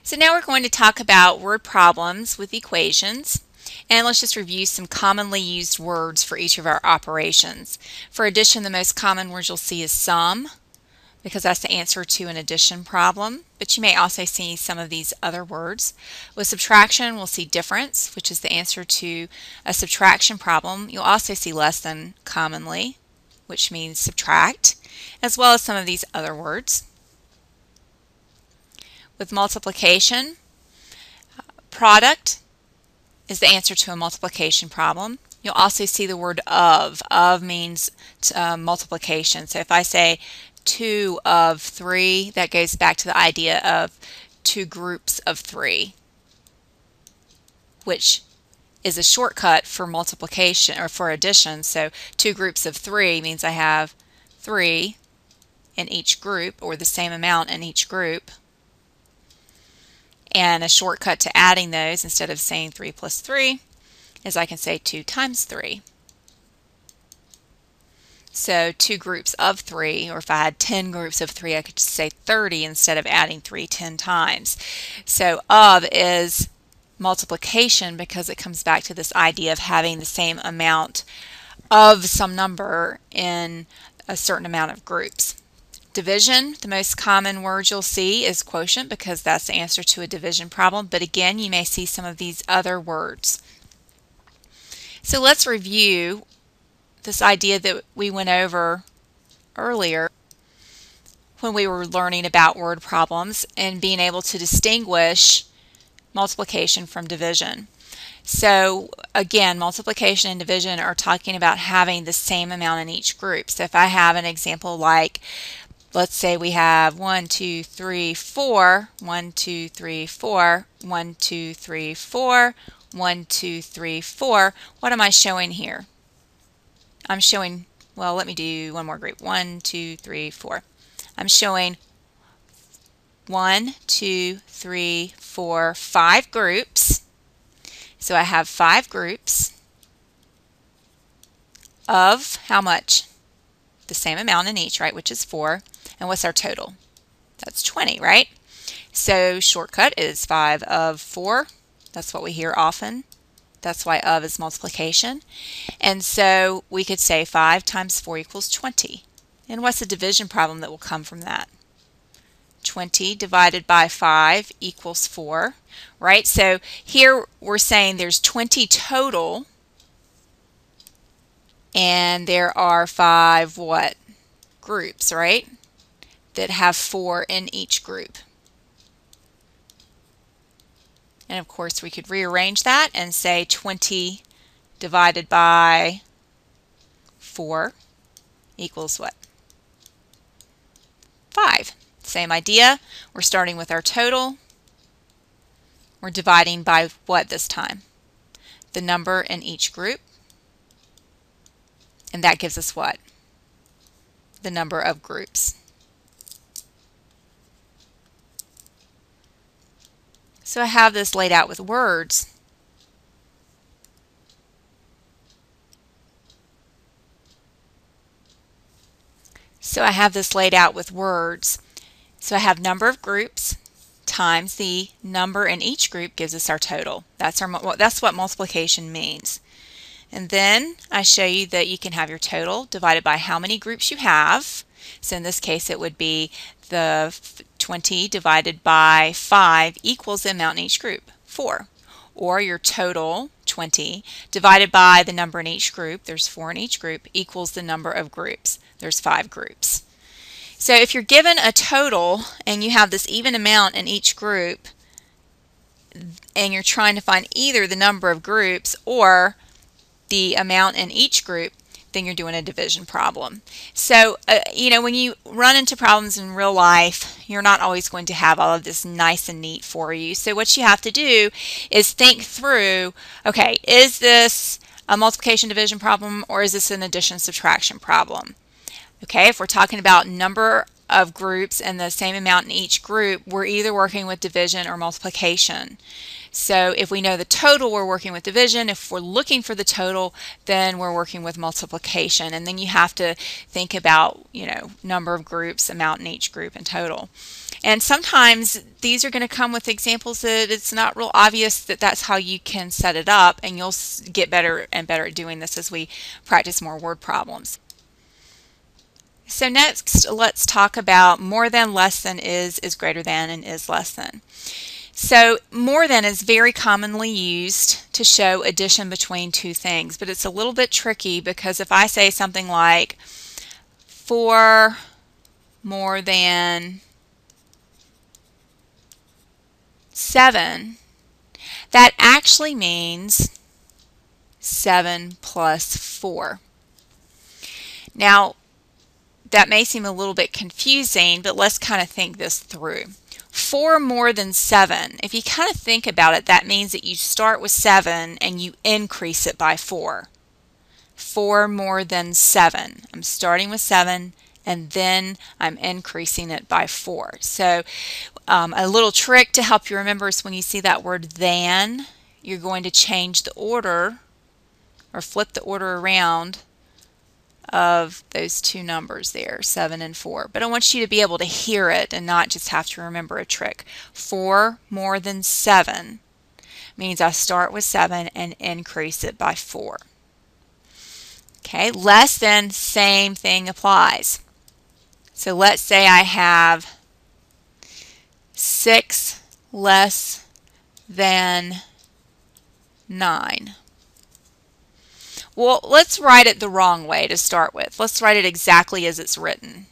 So now we're going to talk about word problems with equations. And let's just review some commonly used words for each of our operations. For addition, the most common word you'll see is sum, because that's the answer to an addition problem. But you may also see some of these other words. With subtraction, we'll see difference, which is the answer to a subtraction problem. You'll also see less than commonly, which means subtract, as well as some of these other words. With multiplication, product is the answer to a multiplication problem. You'll also see the word of. Of means multiplication. So if I say 2 of 3, that goes back to the idea of two groups of 3, which is a shortcut for multiplication or for addition. So two groups of 3 means I have 3 in each group, or the same amount in each group. And a shortcut to adding those, instead of saying 3 plus 3, is I can say 2 times 3. So two groups of 3, or if I had 10 groups of 3, I could just say 30 instead of adding 3 10 times. So of is multiplication because it comes back to this idea of having the same amount of some number in a certain amount of groups. Division, the most common word you'll see is quotient because that's the answer to a division problem, but again you may see some of these other words. So let's review this idea that we went over earlier when we were learning about word problems and being able to distinguish multiplication from division. So again, multiplication and division are talking about having the same amount in each group. So if I have an example like, let's say we have 1, 2, 3, 4, 1, 2, 3, 4, 1, 2, 3, 4, 1, 2, 3, 4. What am I showing here? I'm showing, well, let me do one more group. 1, 2, 3, 4. I'm showing 1, 2, 3, 4, 5 groups. So I have 5 groups of how much? The same amount in each, right, which is 4. And what's our total? That's 20, right? So shortcut is 5 of 4. That's what we hear often. That's why of is multiplication. And so we could say 5 times 4 equals 20. And what's the division problem that will come from that? 20 divided by 5 equals 4, right? So here we're saying there's 20 total, and there are 5 what? Groups, right? That have 4 in each group. And of course we could rearrange that and say 20 divided by 4 equals what? 5. Same idea. We're starting with our total. We're dividing by what this time? The number in each group. And that gives us what? The number of groups. So I have this laid out with words. So I have number of groups times the number in each group gives us our total. That's what multiplication means. And then I show you that you can have your total divided by how many groups you have. So in this case it would be the 20 divided by 5 equals the amount in each group, 4. Or your total, 20, divided by the number in each group, there's 4 in each group, equals the number of groups. There's 5 groups. So if you're given a total and you have this even amount in each group and you're trying to find either the number of groups or the amount in each group, then you're doing a division problem. So, when you run into problems in real life, you're not always going to have all of this nice and neat for you. So what you have to do is think through, okay, is this a multiplication division problem or is this an addition subtraction problem? Okay, if we're talking about number of groups and the same amount in each group, we're either working with division or multiplication. So if we know the total, we're working with division. If we're looking for the total, then we're working with multiplication. And then you have to think about, number of groups, amount in each group, and total. And sometimes these are going to come with examples that it's not real obvious that that's how you can set it up, and you'll get better and better at doing this as we practice more word problems. So next, let's talk about more than, less than, is greater than, and is less than. So more than is very commonly used to show addition between two things, but it's a little bit tricky because if I say something like 4 more than 7, that actually means 7 plus 4. Now, that may seem a little bit confusing, but let's kind of think this through. 4 more than 7, if you kind of think about it, that means that you start with 7 and you increase it by 4. 4 more than 7. I'm starting with 7 and then I'm increasing it by 4. So a little trick to help you remember is when you see that word than, you're going to change the order or flip the order around of those two numbers there, 7 and 4. But I want you to be able to hear it and not just have to remember a trick. 4 more than 7 means I start with 7 and increase it by 4. Okay, less than, same thing applies. So let's say I have 6 less than 9. Well, let's write it the wrong way to start with. Let's write it exactly as it's written.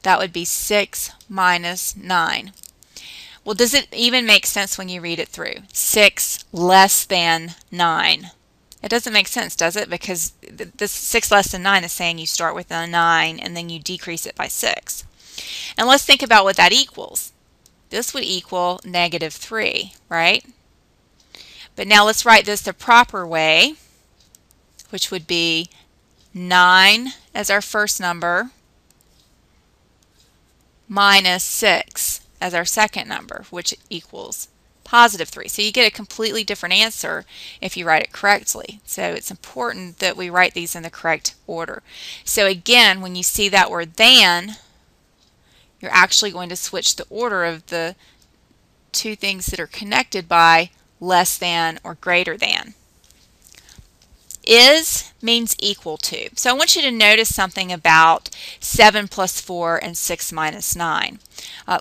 That would be 6 minus 9. Well, does it even make sense when you read it through? 6 less than 9. It doesn't make sense, does it? Because this 6 less than 9 is saying you start with a 9 and then you decrease it by 6. And let's think about what that equals. This would equal -3, right? But now let's write this the proper way, which would be 9 as our first number minus 6 as our second number, which equals +3. So you get a completely different answer if you write it correctly. So it's important that we write these in the correct order. So again, when you see that word than, you're actually going to switch the order of the two things that are connected by less than or greater than. Is means equal to. So I want you to notice something about 7 plus 4 and 6 minus 9.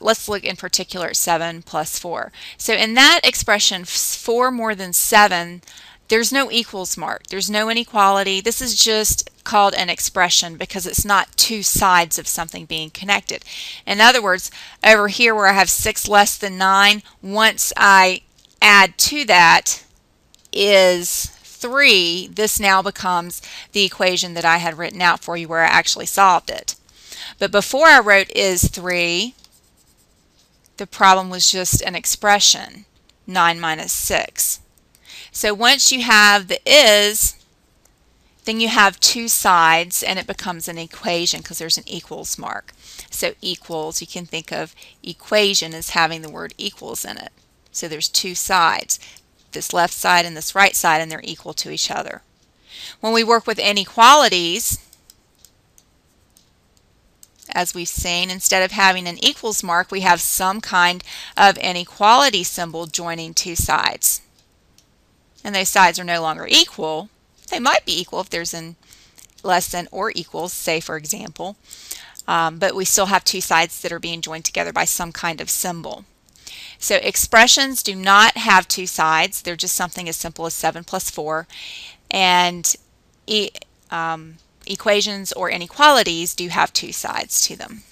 Let's look in particular at 7 plus 4. So in that expression, 4 more than 7, there's no equals mark. There's no inequality. This is just called an expression because it's not two sides of something being connected. In other words, over here where I have 6 less than 9, once I add to that is 3, this now becomes the equation that I had written out for you where I actually solved it. But before I wrote is 3, the problem was just an expression, 9 minus 6. So once you have the is, then you have two sides and it becomes an equation because there's an equals mark. So equals, you can think of equation as having the word equals in it. So there's two sides, this left side and this right side, and they're equal to each other. When we work with inequalities, as we've seen, instead of having an equals mark, we have some kind of inequality symbol joining two sides. And those sides are no longer equal. They might be equal if there's an less than or equals, say for example, but we still have two sides that are being joined together by some kind of symbol. So expressions do not have two sides. They're just something as simple as 7 plus 4. And equations or inequalities do have two sides to them.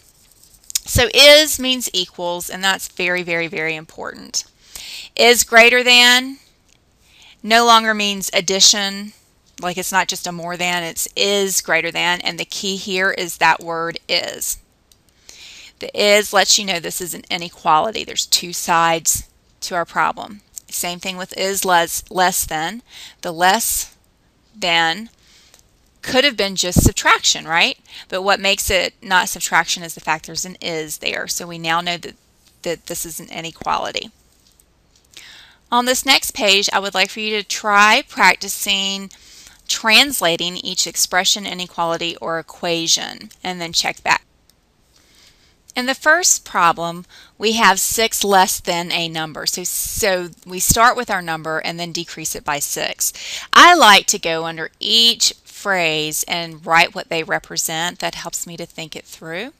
So is means equals, and that's very, very, very important. Is greater than no longer means addition, like it's not just a more than, it's is greater than, and the key here is that word is. The is lets you know this is an inequality. There's two sides to our problem. Same thing with is less than. The less than could have been just subtraction, right? But what makes it not subtraction is the fact there's an is there. So we now know that this is an inequality. On this next page, I would like for you to try practicing translating each expression, inequality, or equation, and then check back. In the first problem, we have 6 less than a number. So we start with our number and then decrease it by 6. I like to go under each phrase and write what they represent. That helps me to think it through.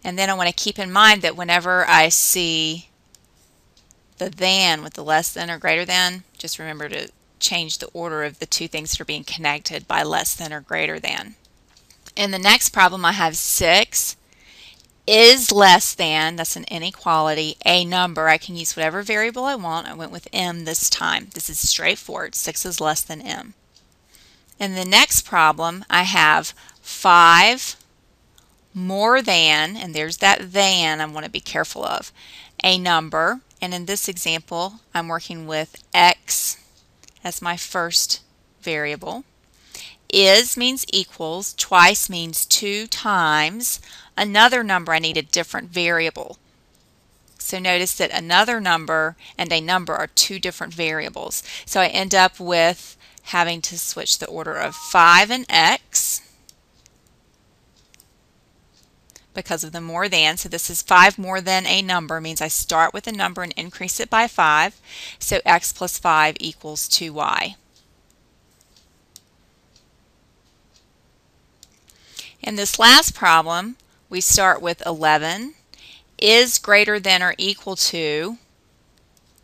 And then I want to keep in mind that whenever I see the than with the less than or greater than, just remember to change the order of the two things that are being connected by less than or greater than. In the next problem, I have 6 is less than, that's an inequality, a number. I can use whatever variable I want. I went with m this time. This is straightforward. 6 is less than m. In the next problem, I have 5 more than, and there's that than I want to be careful of, a number. And in this example, I'm working with x as my first variable. Is means equals, twice means 2 times. Another number, I need a different variable. So notice that another number and a number are 2 different variables. So I end up with having to switch the order of 5 and x because of the more than. So this is 5 more than a number, means I start with a number and increase it by 5. So x plus 5 equals 2y. In this last problem, we start with 11 is greater than or equal to,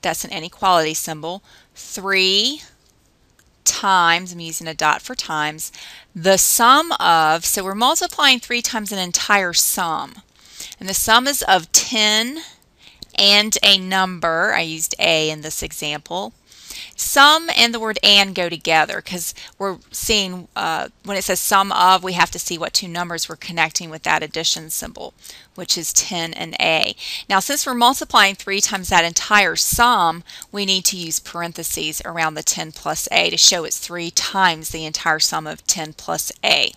that's an inequality symbol, 3 times, I'm using a dot for times, the sum of, so we're multiplying 3 times an entire sum. And the sum is of 10 and a number. I used a in this example. Sum and the word and go together because we're seeing when it says sum of, we have to see what 2 numbers we're connecting with that addition symbol, which is 10 and a. Now since we're multiplying 3 times that entire sum, we need to use parentheses around the 10 plus a to show it's 3 times the entire sum of 10 plus a.